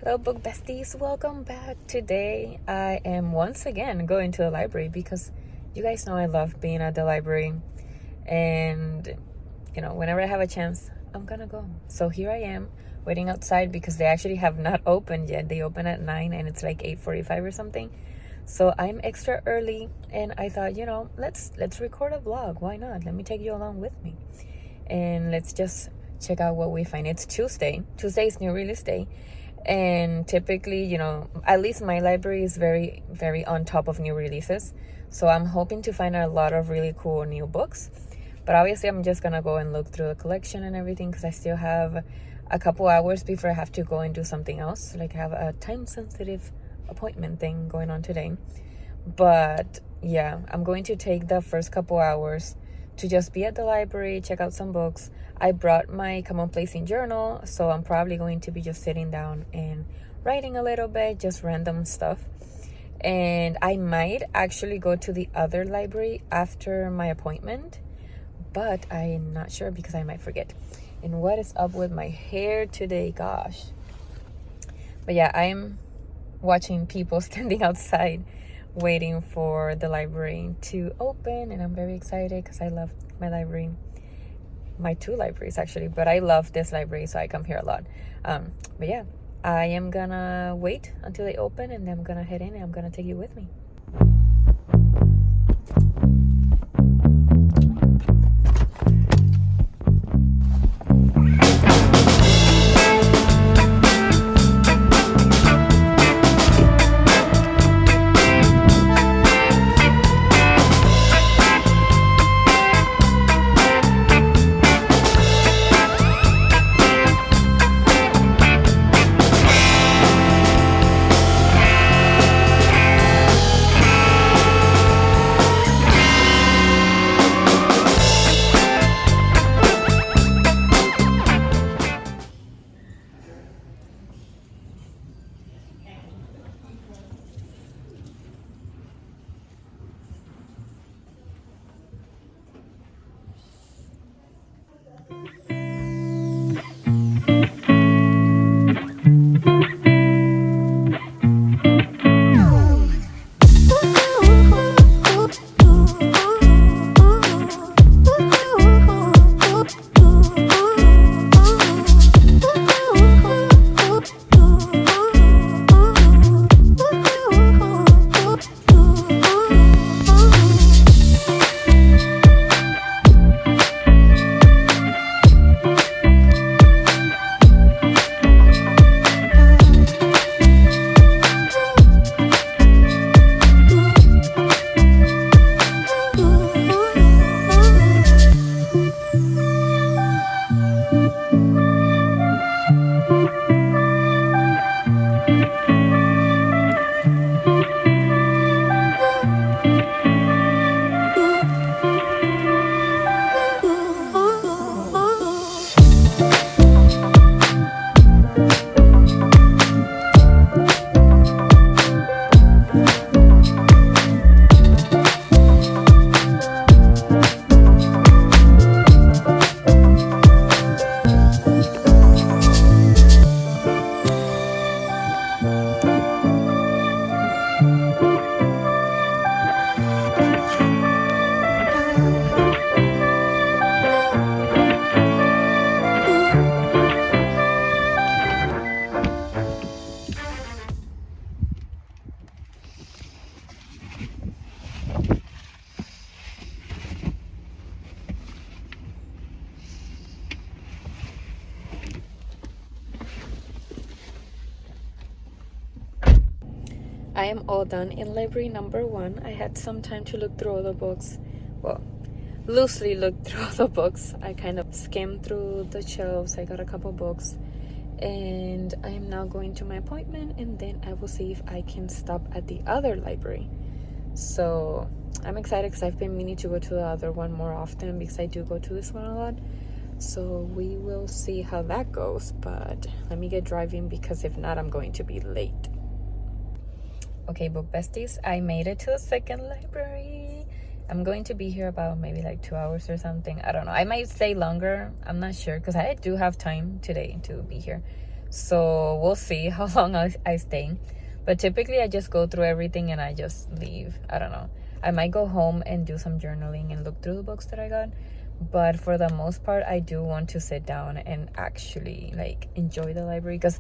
Hello, book besties. Welcome back. Today, I am once again going to the library because you guys know I love being at the library. And, whenever I have a chance, I'm gonna go. So here I am waiting outside because they actually have not opened yet. They open at 9 and it's like 8:45 or something. So I'm extra early and I thought, let's record a vlog. Why not? Let me take you along with me. And let's just check out what we find. It's Tuesday. Tuesday is new release day. And typically, at least my library is very, very on top of new releases. So I'm hoping to find a lot of really cool new books. But obviously, I'm just going to go and look through the collection and everything because I still have a couple hours before I have to go and do something else. Like I have a time-sensitive appointment thing going on today. But yeah, I'm going to take the first couple hours to just be at the library, check out some books. I brought my commonplacing journal, so I'm probably going to be just sitting down and writing a little bit, just random stuff. And I might actually go to the other library after my appointment, but I'm not sure because I might forget. And what is up with my hair today? Gosh. But yeah, I'm watching people standing outside waiting for the library to open, and I'm very excited because I love my library. My two libraries actually, but I love this library, so I come here a lot. But yeah, I am gonna wait until they open and then I'm gonna head in and I'm gonna take you with me. I am all done in library number 1. I had some time to look through all the books. Well, loosely looked through all the books. I kind of skimmed through the shelves. I got a couple books. And I am now going to my appointment, and then I will see if I can stop at the other library. So I'm excited because I've been meaning to go to the other one more often because I do go to this one a lot. So we will see how that goes. But let me get driving because if not, I'm going to be late. Okay, book besties, I made it to the second library. I'm going to be here about maybe like 2 hours or something. I don't know. I might stay longer. I'm not sure because I do have time today to be here. So we'll see how long I stay. But typically I just go through everything and I just leave. I don't know. I might go home and do some journaling and look through the books that I got. But for the most part, I do want to sit down and actually like enjoy the library, because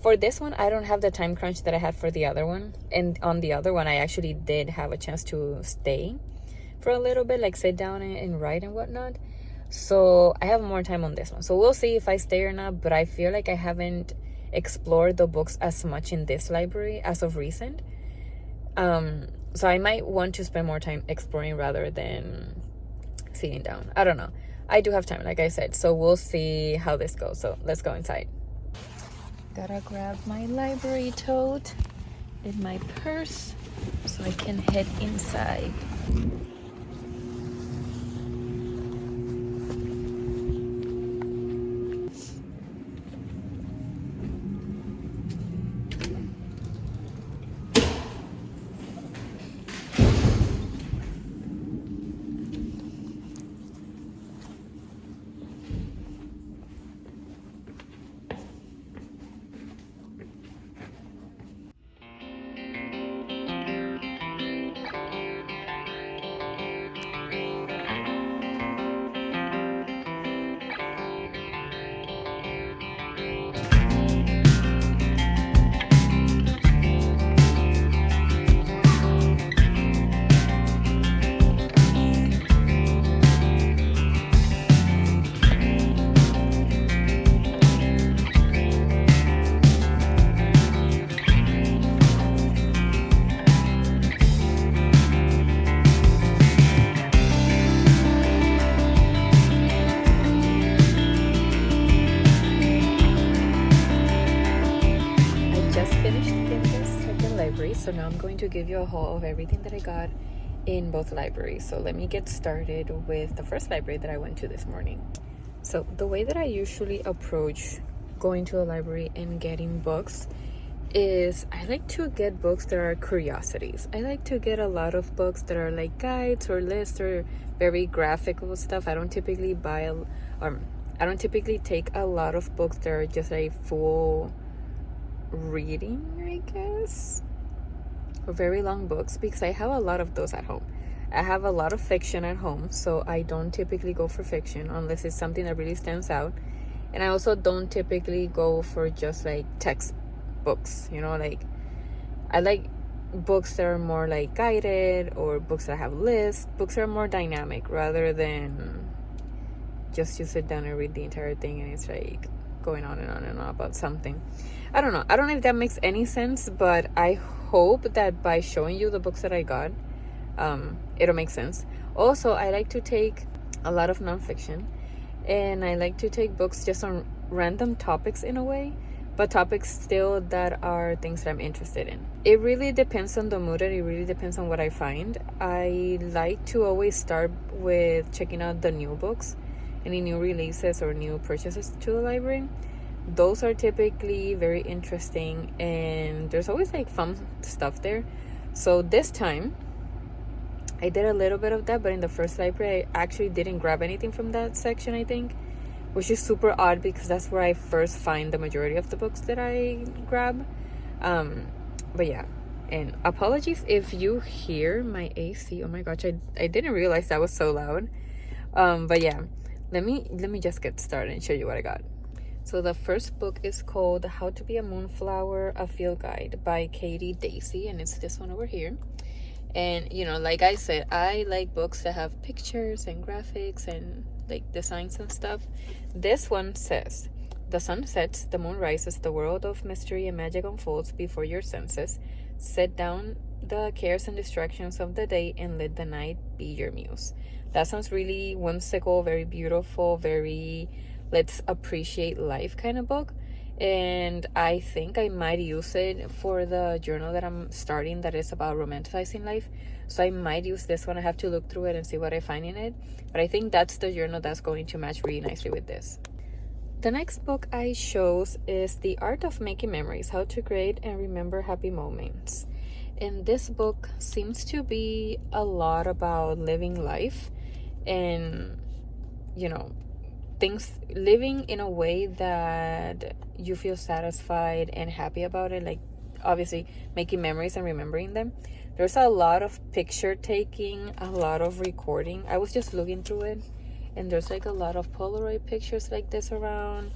for this one I don't have the time crunch that I had for the other one. And on the other one I actually did have a chance to stay for a little bit, like sit down and write and whatnot. So I have more time on this one, so we'll see if I stay or not. But I feel like I haven't explored the books as much in this library as of recent. So I might want to spend more time exploring rather than sitting down. I don't know. I do have time, like I said, so we'll see how this goes. So let's go inside. Gotta grab my library tote in my purse so I can head inside. So now I'm going to give you a haul of everything that I got in both libraries. So let me get started with the first library that I went to this morning. So the way that I usually approach going to a library and getting books is I like to get books that are curiosities. I like to get a lot of books that are like guides or lists or very graphical stuff. I don't typically take a lot of books that are just a full reading, I guess, or very long books, because I have a lot of those at home. I have a lot of fiction at home, so I don't typically go for fiction unless it's something that really stands out. And I also don't typically go for just like text books, like I like books that are more like guided, or books that have lists, books that are more dynamic rather than just you sit down and read the entire thing and it's like going on and on and on about something. I don't know if that makes any sense, but I hope that by showing you the books that I got, it'll make sense. Also, I like to take a lot of nonfiction, and I like to take books just on random topics in a way, but topics still that are things that I'm interested in. It really depends on the mood, and it really depends on what I find. I like to always start with checking out the new books, any new releases or new purchases to the library. Those are typically very interesting, and there's always like fun stuff there. So this time I did a little bit of that, but in the first library I actually didn't grab anything from that section, I think, which is super odd because that's where I first find the majority of the books that I grab. But yeah, and apologies if you hear my AC. Oh my gosh, I didn't realize that was so loud. But yeah, let me just get started and show you what I got. So the first book is called How to Be a Moonflower, A Field Guide by Katie Daisy, and it's this one over here. And like I said, I like books that have pictures and graphics and like designs and stuff. This one says, the sun sets, the moon rises, the world of mystery and magic unfolds before your senses. Set down the cares and distractions of the day and let the night be your muse. That sounds really whimsical, very beautiful, very let's appreciate life kind of book. And I think I might use it for the journal that I'm starting that is about romanticizing life. So I might use this one. I have to look through it and see what I find in it. But I think that's the journal that's going to match really nicely with this. The next book I chose is The Art of Making Memories, How to Create and Remember Happy Moments. And this book seems to be a lot about living life and, things, living in a way that you feel satisfied and happy about it, like obviously making memories and remembering them. There's a lot of picture taking, a lot of recording. I was just looking through it, and there's like a lot of Polaroid pictures like this around,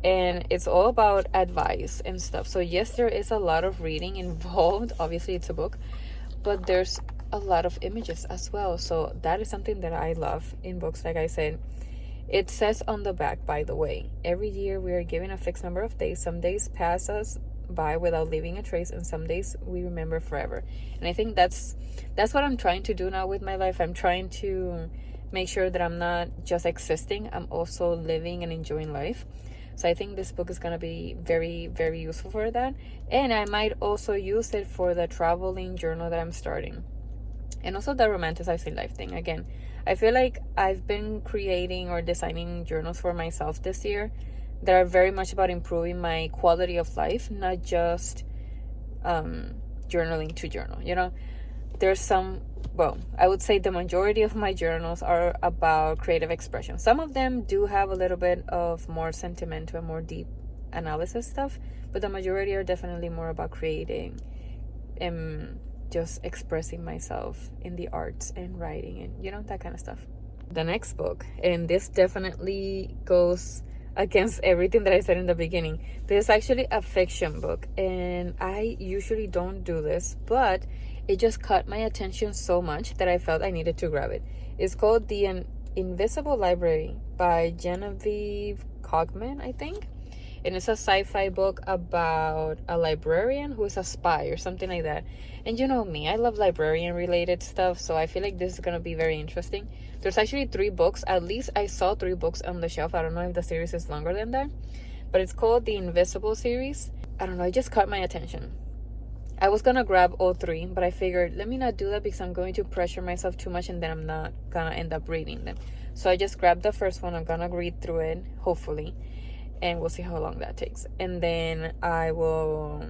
and it's all about advice and stuff. So yes, there is a lot of reading involved. Obviously it's a book, but there's a lot of images as well. So that is something that I love in books. Like I said, it says on the back, by the way, every year we are given a fixed number of days. Some days pass us by without leaving a trace, and some days we remember forever. And I think that's what I'm trying to do now with my life. I'm trying to make sure that I'm not just existing, I'm also living and enjoying life. So I think this book is going to be very, very useful for that. And I might also use it for the traveling journal that I'm starting, and also the romanticizing life thing. Again, I feel like I've been creating or designing journals for myself this year that are very much about improving my quality of life, not just journaling to journal. You know, there's some, well, I would say the majority of my journals are about creative expression. Some of them do have a little bit of more sentimental and more deep analysis stuff, but the majority are definitely more about creating and just expressing myself in the arts and writing and, you know, that kind of stuff. The next book, and this definitely goes against everything that I said in the beginning. This is actually a fiction book, and I usually don't do this, but it just caught my attention so much that I felt I needed to grab it. It's called The Invisible Library by Genevieve Cogman, I think. And it's a sci-fi book about a librarian who is a spy or something like that. And you know me, I love librarian related stuff, so I feel like this is going to be very interesting. There's actually 3 books. At least I saw 3 books on the shelf. I don't know if the series is longer than that, but it's called The Invisible series. I don't know, it just caught my attention. I was going to grab all 3, but I figured let me not do that because I'm going to pressure myself too much and then I'm not going to end up reading them. So I just grabbed the first one. I'm going to read through it, hopefully, and we'll see how long that takes. And then I will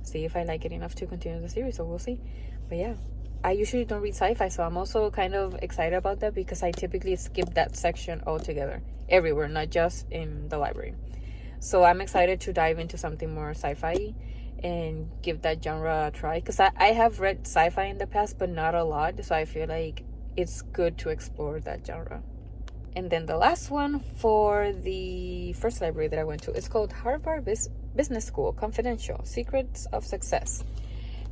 see if I like it enough to continue the series, so we'll see. But yeah, I usually don't read sci-fi, so I'm also kind of excited about that because I typically skip that section altogether, everywhere, not just in the library. So I'm excited to dive into something more sci-fi and give that genre a try, because I have read sci-fi in the past, but not a lot, so I feel like it's good to explore that genre. And then the last one for the first library that I went to, it's called Harvard Business School Confidential Secrets of Success.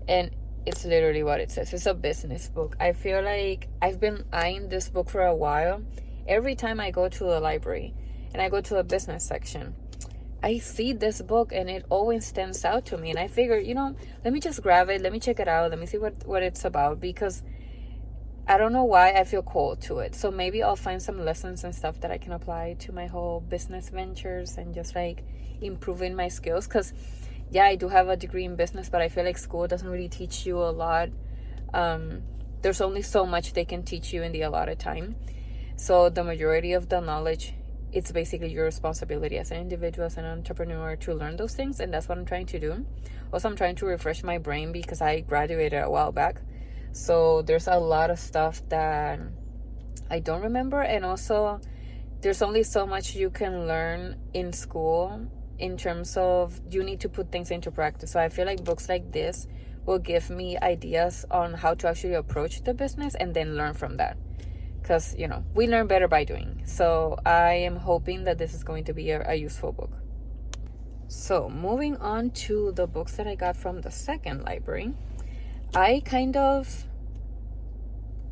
And it's literally what it says. It's a business book. I feel like I've been eyeing this book for a while. Every time I go to a library and I go to a business section, I see this book and it always stands out to me. And I figure, you know, let me just grab it. Let me check it out. Let me see what it's about, because I don't know why I feel called to it. So maybe I'll find some lessons and stuff that I can apply to my whole business ventures and just like improving my skills. Because yeah, I do have a degree in business, but I feel like school doesn't really teach you a lot. There's only so much they can teach you in the allotted time. So the majority of the knowledge, it's basically your responsibility as an individual, as an entrepreneur, to learn those things. And that's what I'm trying to do. Also, I'm trying to refresh my brain because I graduated a while back. So there's a lot of stuff that I don't remember. And also, there's only so much you can learn in school in terms of you need to put things into practice. So I feel like books like this will give me ideas on how to actually approach the business and then learn from that. Because, you know, we learn better by doing. So I am hoping that this is going to be a useful book. So moving on to the books that I got from the second library, I kind of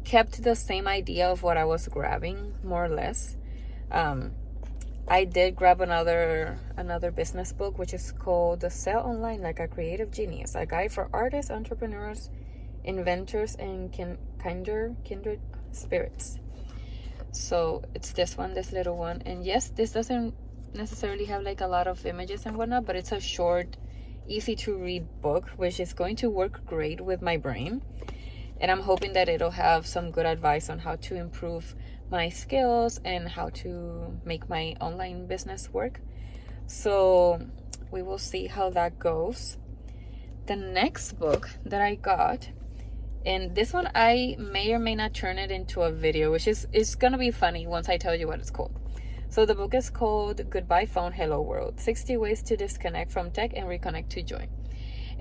kept the same idea of what I was grabbing, more or less. I did grab another business book, which is called The Sell Online Like a Creative Genius, a guide for artists, entrepreneurs, inventors, and kindred spirits. So it's this little one. And yes, this doesn't necessarily have like a lot of images and whatnot, but it's a short, easy to read book, which is going to work great with my brain. And I'm hoping that it'll have some good advice on how to improve my skills and how to make my online business work. So we will see how that goes. The next book that I got, and this one I may or may not turn it into a video, which is gonna be funny once I tell you what it's called. So the book is called Goodbye Phone, Hello World: 60 Ways to Disconnect from Tech and Reconnect to Joy.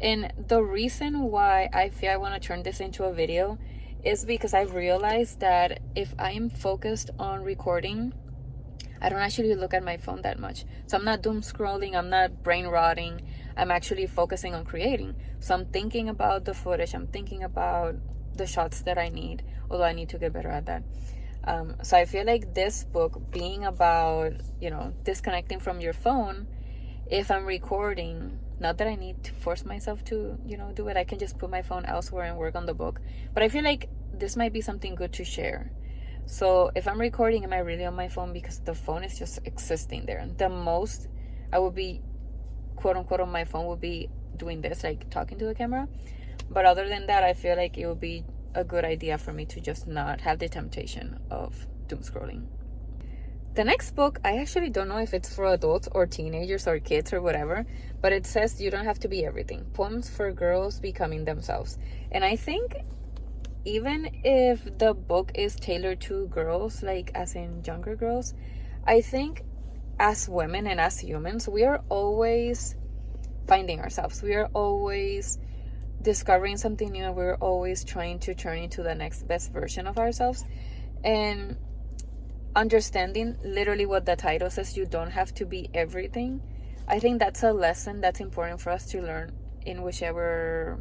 And the reason why I feel I want to turn this into a video is because I've realized that if I'm focused on recording, I don't actually look at my phone that much. So I'm not doom scrolling, I'm not brain rotting, I'm actually focusing on creating. So I'm thinking about the footage, I'm thinking about the shots that I need, although I need to get better at that. So I feel like this book being about, disconnecting from your phone, if I'm recording, not that I need to force myself to, do it. I can just put my phone elsewhere and work on the book. But I feel like this might be something good to share. So if I'm recording, am I really on my phone? Because the phone is just existing there. The most I would be, quote unquote, on my phone would be doing this, like talking to the camera. But other than that, I feel like it would be a good idea for me to just not have the temptation of doom scrolling. The next book, I actually don't know if it's for adults or teenagers or kids or whatever, but it says You Don't Have to Be Everything. Poems for Girls Becoming Themselves. And I think even if the book is tailored to girls, like as in younger girls, I think as women and as humans, we are always finding ourselves. We are always discovering something new, and we're always trying to turn into the next best version of ourselves. And understanding literally what the title says, you don't have to be everything, I think that's a lesson that's important for us to learn in whichever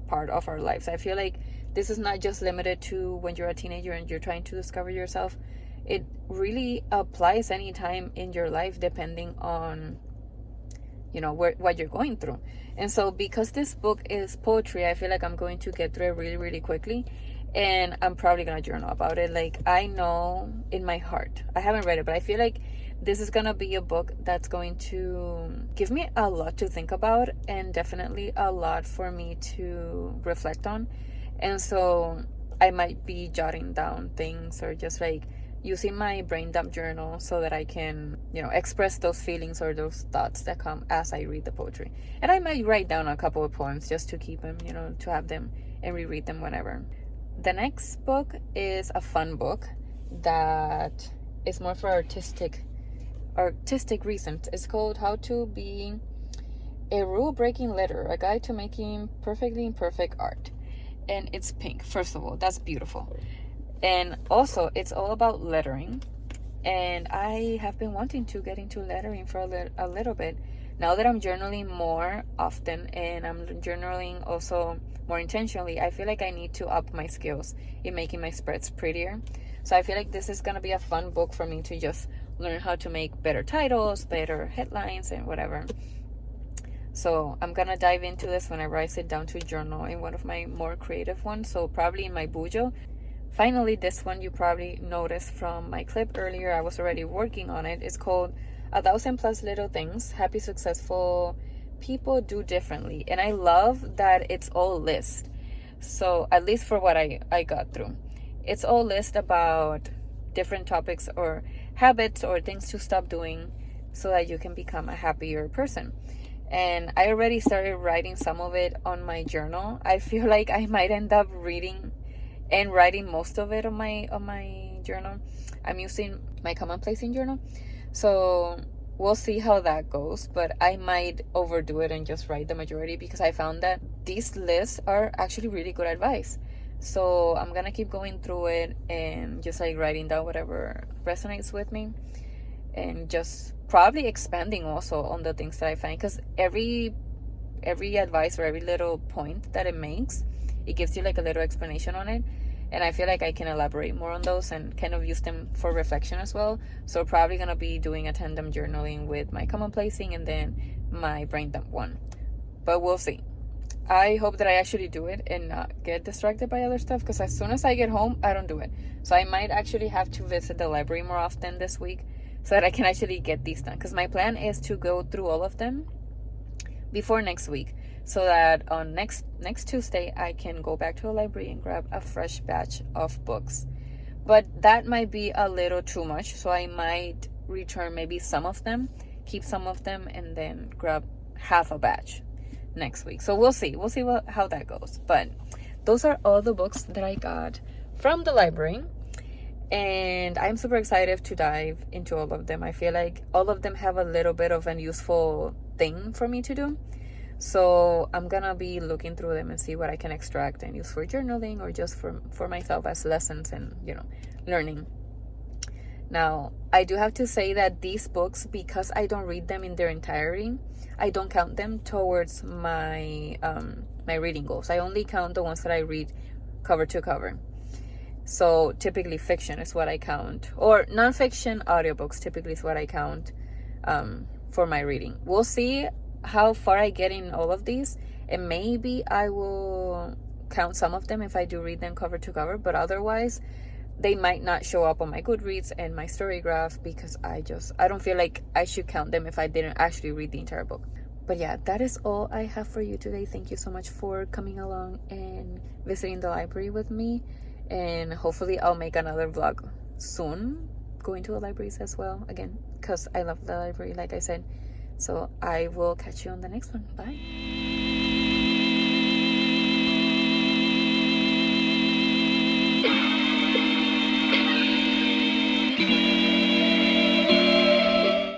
part of our lives. I feel like this is not just limited to when you're a teenager and you're trying to discover yourself. It really applies anytime in your life, depending on what you're going through. And so because this book is poetry, I feel like I'm going to get through it really, really quickly. And I'm probably gonna journal about it. Like, I know in my heart, I haven't read it, but I feel like this is gonna be a book that's going to give me a lot to think about, and definitely a lot for me to reflect on. And so I might be jotting down things, or just like using my brain dump journal so that I can, express those feelings or those thoughts that come as I read the poetry. And I might write down a couple of poems just to keep them, to have them and reread them whenever. The next book is a fun book that is more for artistic reasons. It's called How to Be a Rule-Breaking Letter, a guide to making perfectly imperfect art. And it's pink. First of all, that's beautiful. And also, it's all about lettering. And I have been wanting to get into lettering for a little bit. Now that I'm journaling more often, and I'm journaling also more intentionally, I feel like I need to up my skills in making my spreads prettier. So I feel like this is going to be a fun book for me to just learn how to make better titles, better headlines, and whatever. So I'm going to dive into this whenever I sit down to journal in one of my more creative ones. So probably in my bujo. Finally, this one you probably noticed from my clip earlier. I was already working on it. It's called 1,000+ Little Things Happy, Successful People Do Differently. And I love that it's all list. So at least for what I got through, it's all list about different topics or habits or things to stop doing so that you can become a happier person. And I already started writing some of it on my journal. I feel like I might end up reading and writing most of it on my journal. I'm using my commonplacing journal. So we'll see how that goes, but I might overdo it and just write the majority, because I found that these lists are actually really good advice. So I'm gonna keep going through it and just like writing down whatever resonates with me, and just probably expanding also on the things that I find, because every advice or every little point that it makes, it gives you like a little explanation on it. And I feel like I can elaborate more on those and kind of use them for reflection as well. So probably going to be doing a tandem journaling with my commonplacing and then my brain dump one. But we'll see. I hope that I actually do it and not get distracted by other stuff, because as soon as I get home, I don't do it. So I might actually have to visit the library more often this week so that I can actually get these done. Because my plan is to go through all of them before next week, so that on next Tuesday I can go back to the library and grab a fresh batch of books. But that might be a little too much, so I might return maybe some of them, keep some of them, and then grab half a batch next week. So we'll see how that goes. But those are all the books that I got from the library. And I'm super excited to dive into all of them. I feel like all of them have a little bit of a useful thing for me to do. So I'm gonna be looking through them and see what I can extract and use for journaling or just for myself as lessons and, you know, learning. Now, I do have to say that these books, because I don't read them in their entirety, I don't count them towards my my reading goals. I only count the ones that I read cover to cover. So typically fiction is what I count, or nonfiction audiobooks typically is what I count for my reading. We'll see how far I get in all of these, and maybe I will count some of them if I do read them cover to cover, but otherwise they might not show up on my Goodreads and my story graph because I don't feel like I should count them if I didn't actually read the entire book. But yeah, that is all I have for you today. Thank you so much for coming along and visiting the library with me, and hopefully I'll make another vlog soon going to the libraries as well, again, because I love the library, like I said. So I will catch you on the next one. Bye.